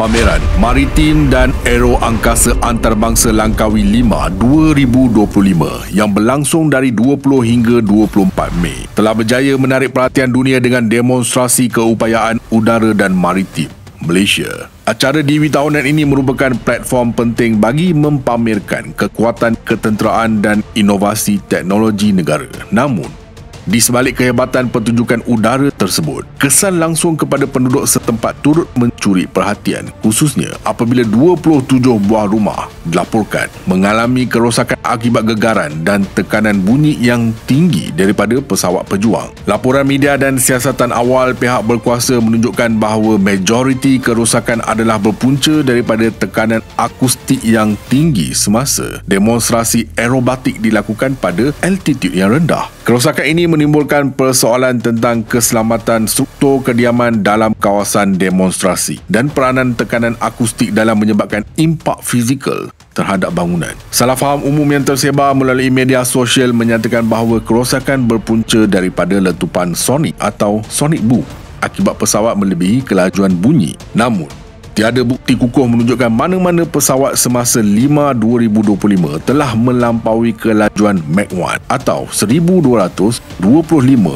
Pameran Maritim dan Aero Angkasa Antarabangsa Langkawi 5 2025 yang berlangsung dari 20 hingga 24 Mei telah berjaya menarik perhatian dunia dengan demonstrasi keupayaan udara dan maritim Malaysia. Acara DIWI tahunan ini merupakan platform penting bagi mempamerkan kekuatan ketenteraan dan inovasi teknologi negara. Namun, di sebalik kehebatan pertunjukan udara tersebut, kesan langsung kepada penduduk setempat turut mencuri perhatian, khususnya apabila 27 buah rumah dilaporkan mengalami kerosakan akibat gegaran dan tekanan bunyi yang tinggi daripada pesawat pejuang. Laporan media dan siasatan awal pihak berkuasa menunjukkan bahawa majoriti kerosakan adalah berpunca daripada tekanan akustik yang tinggi semasa demonstrasi aerobatik dilakukan pada altitude yang rendah. Kerosakan ini menimbulkan persoalan tentang keselamatan struktur kediaman dalam kawasan demonstrasi dan peranan tekanan akustik dalam menyebabkan impak fizikal terhadap bangunan. Salah faham umum yang tersebar melalui media sosial menyatakan bahawa kerosakan berpunca daripada letupan sonik atau sonic boom akibat pesawat melebihi kelajuan bunyi. Namun, tiada bukti kukuh menunjukkan mana-mana pesawat semasa 5-2025 telah melampaui kelajuan Mach 1 atau 1225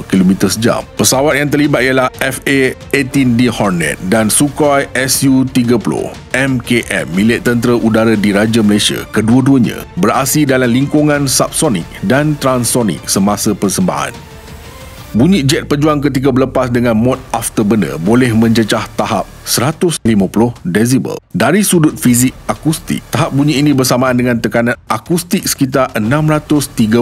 km sejam. Pesawat yang terlibat ialah FA-18D Hornet dan Sukhoi Su-30 MKM milik Tentera Udara Diraja Malaysia. Kedua-duanya beraksi dalam lingkungan subsonik dan transsonik semasa persembahan. Bunyi jet pejuang ketika berlepas dengan mod afterburner boleh mencecah tahap 150 desibel. Dari sudut fizik akustik, tahap bunyi ini bersamaan dengan tekanan akustik sekitar 632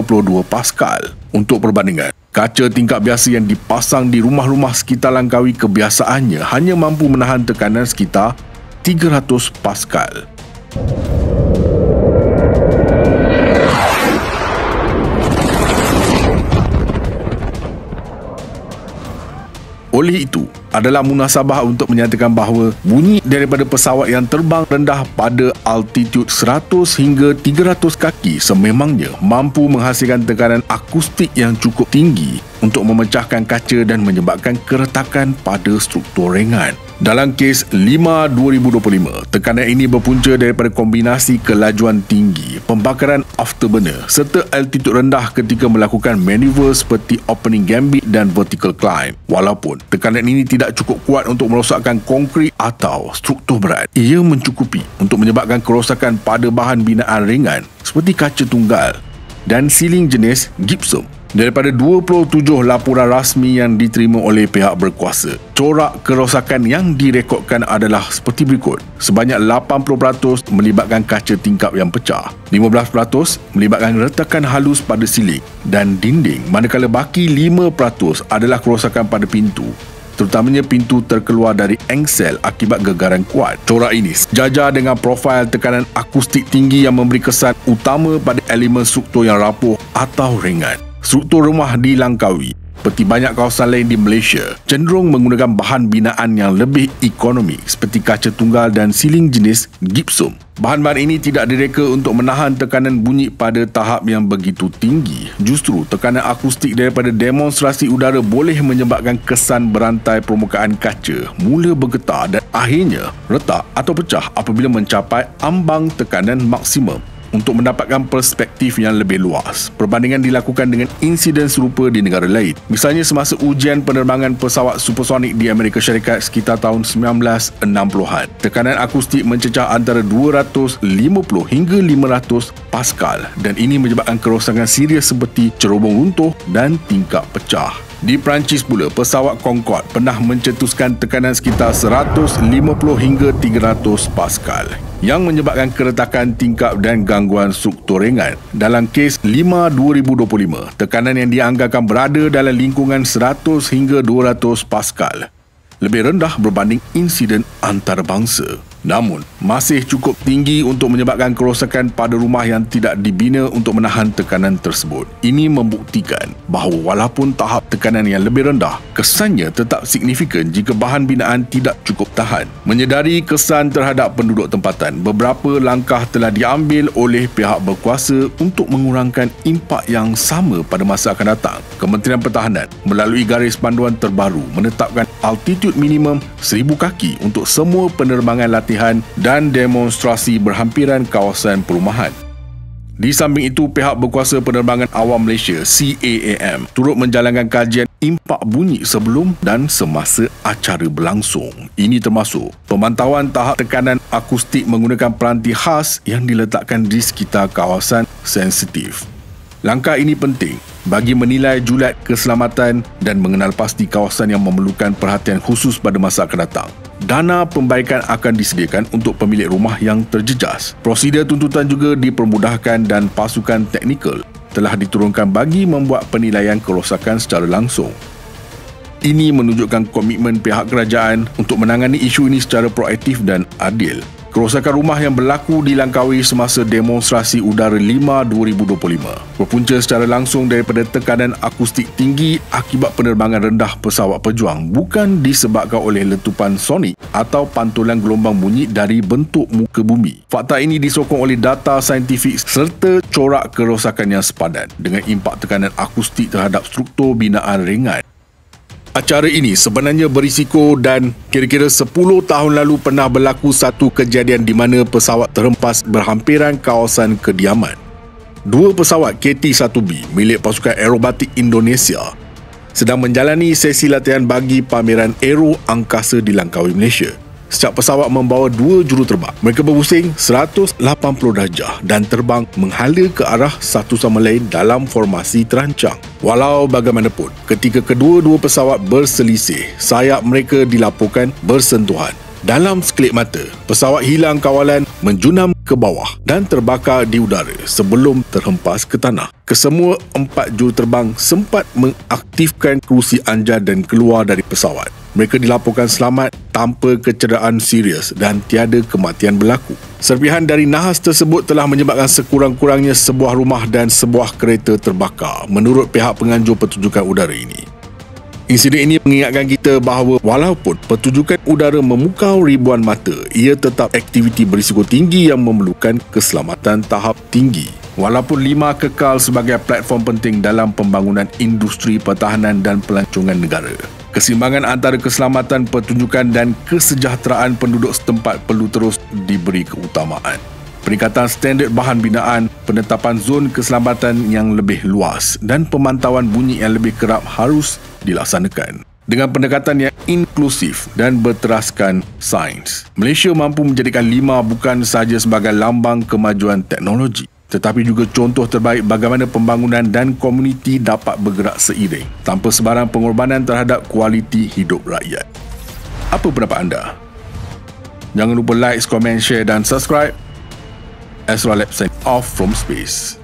Pascal. Untuk perbandingan, kaca tingkap biasa yang dipasang di rumah-rumah sekitar Langkawi kebiasaannya hanya mampu menahan tekanan sekitar 300 Pascal. Oleh itu, adalah munasabah untuk menyatakan bahawa bunyi daripada pesawat yang terbang rendah pada altitude 100 hingga 300 kaki sememangnya mampu menghasilkan tekanan akustik yang cukup tinggi untuk memecahkan kaca dan menyebabkan keretakan pada struktur ringan. Dalam kes 5-2025, tekanan ini berpunca daripada kombinasi kelajuan tinggi, pembakaran afterburner serta altitude rendah ketika melakukan manuver seperti opening gambit dan vertical climb. Walaupun tekanan ini tidak cukup kuat untuk merosakkan konkrit atau struktur berat, ia mencukupi untuk menyebabkan kerosakan pada bahan binaan ringan seperti kaca tunggal dan siling jenis gypsum. Daripada 27 laporan rasmi yang diterima oleh pihak berkuasa, corak kerosakan yang direkodkan adalah seperti berikut. Sebanyak 80% melibatkan kaca tingkap yang pecah, 15% melibatkan retakan halus pada siling dan dinding, manakala baki 5% adalah kerosakan pada pintu, terutamanya pintu terkeluar dari engsel akibat gegaran kuat. Corak ini sejajar dengan profil tekanan akustik tinggi yang memberi kesan utama pada elemen struktur yang rapuh atau ringan. Struktur rumah di Langkawi, seperti banyak kawasan lain di Malaysia, cenderung menggunakan bahan binaan yang lebih ekonomi seperti kaca tunggal dan siling jenis gypsum. Bahan-bahan ini tidak direka untuk menahan tekanan bunyi pada tahap yang begitu tinggi. Justru, tekanan akustik daripada demonstrasi udara boleh menyebabkan kesan berantai permukaan kaca mula bergetar dan akhirnya retak atau pecah apabila mencapai ambang tekanan maksimum. Untuk mendapatkan perspektif yang lebih luas, perbandingan dilakukan dengan insiden serupa di negara lain. Misalnya semasa ujian penerbangan pesawat supersonik di Amerika Syarikat sekitar tahun 1960-an. Tekanan akustik mencecah antara 250 hingga 500 Pascal dan ini menyebabkan kerosakan serius seperti cerobong runtuh dan tingkap pecah. Di Perancis pula, pesawat Concorde pernah mencetuskan tekanan sekitar 150 hingga 300 Pascal yang menyebabkan keretakan tingkap dan gangguan struktur ringan. Dalam kes 5-2025, tekanan yang dianggarkan berada dalam lingkungan 100 hingga 200 Pascal, lebih rendah berbanding insiden antarabangsa. Namun, masih cukup tinggi untuk menyebabkan kerosakan pada rumah yang tidak dibina untuk menahan tekanan tersebut. Ini membuktikan bahawa walaupun tahap tekanan yang lebih rendah, kesannya tetap signifikan jika bahan binaan tidak cukup tahan. Menyedari kesan terhadap penduduk tempatan, beberapa langkah telah diambil oleh pihak berkuasa untuk mengurangkan impak yang sama pada masa akan datang. Kementerian Pertahanan melalui garis panduan terbaru menetapkan altitude minimum 1000 kaki untuk semua penerbangan latih latihan dan demonstrasi berhampiran kawasan perumahan. Di samping itu, pihak berkuasa penerbangan awam Malaysia CAAM turut menjalankan kajian impak bunyi sebelum dan semasa acara berlangsung. Ini termasuk pemantauan tahap tekanan akustik menggunakan peranti khas yang diletakkan di sekitar kawasan sensitif. Langkah ini penting bagi menilai julat keselamatan dan mengenal pasti kawasan yang memerlukan perhatian khusus pada masa akan datang. Dana pembaikan akan disediakan untuk pemilik rumah yang terjejas. Prosedur tuntutan juga dipermudahkan dan pasukan teknikal telah diturunkan bagi membuat penilaian kerosakan secara langsung. Ini menunjukkan komitmen pihak kerajaan untuk menangani isu ini secara proaktif dan adil. Kerosakan rumah yang berlaku di Langkawi semasa demonstrasi udara 5 2025 berpunca secara langsung daripada tekanan akustik tinggi akibat penerbangan rendah pesawat pejuang, bukan disebabkan oleh letupan sonik atau pantulan gelombang bunyi dari bentuk muka bumi. Fakta ini disokong oleh data saintifik serta corak kerosakan yang sepadan dengan impak tekanan akustik terhadap struktur binaan ringan. Acara ini sebenarnya berisiko dan kira-kira 10 tahun lalu pernah berlaku satu kejadian di mana pesawat terhempas berhampiran kawasan kediaman. Dua pesawat KT-1B milik pasukan aerobatik Indonesia sedang menjalani sesi latihan bagi pameran aero angkasa di Langkawi, Malaysia. Setiap pesawat membawa 2 juruterbang. Mereka berpusing 180 darjah dan terbang menghala ke arah satu sama lain dalam formasi terancang. Walau bagaimanapun, ketika kedua-dua pesawat berselisih, sayap mereka dilaporkan bersentuhan. Dalam sekelip mata, pesawat hilang kawalan, menjunam ke bawah dan terbakar di udara sebelum terhempas ke tanah. Kesemua 4 juruterbang sempat mengaktifkan kerusi anja dan keluar dari pesawat. Mereka dilaporkan selamat tanpa kecederaan serius dan tiada kematian berlaku. Serpihan dari nahas tersebut telah menyebabkan sekurang-kurangnya sebuah rumah dan sebuah kereta terbakar menurut pihak penganjur pertunjukan udara ini. Insiden ini mengingatkan kita bahawa walaupun pertunjukan udara memukau ribuan mata, ia tetap aktiviti berisiko tinggi yang memerlukan keselamatan tahap tinggi. Walaupun 5 kekal sebagai platform penting dalam pembangunan industri pertahanan dan pelancongan negara, keseimbangan antara keselamatan pertunjukan dan kesejahteraan penduduk setempat perlu terus diberi keutamaan. Peningkatan standard bahan binaan, penetapan zon keselamatan yang lebih luas dan pemantauan bunyi yang lebih kerap harus dilaksanakan. Dengan pendekatan yang inklusif dan berteraskan sains, Malaysia mampu menjadikan 5 bukan sahaja sebagai lambang kemajuan teknologi, tetapi juga contoh terbaik bagaimana pembangunan dan komuniti dapat bergerak seiring tanpa sebarang pengorbanan terhadap kualiti hidup rakyat. Apa pendapat anda? Jangan lupa like, komen, share dan subscribe. Astra Lab sign off from space.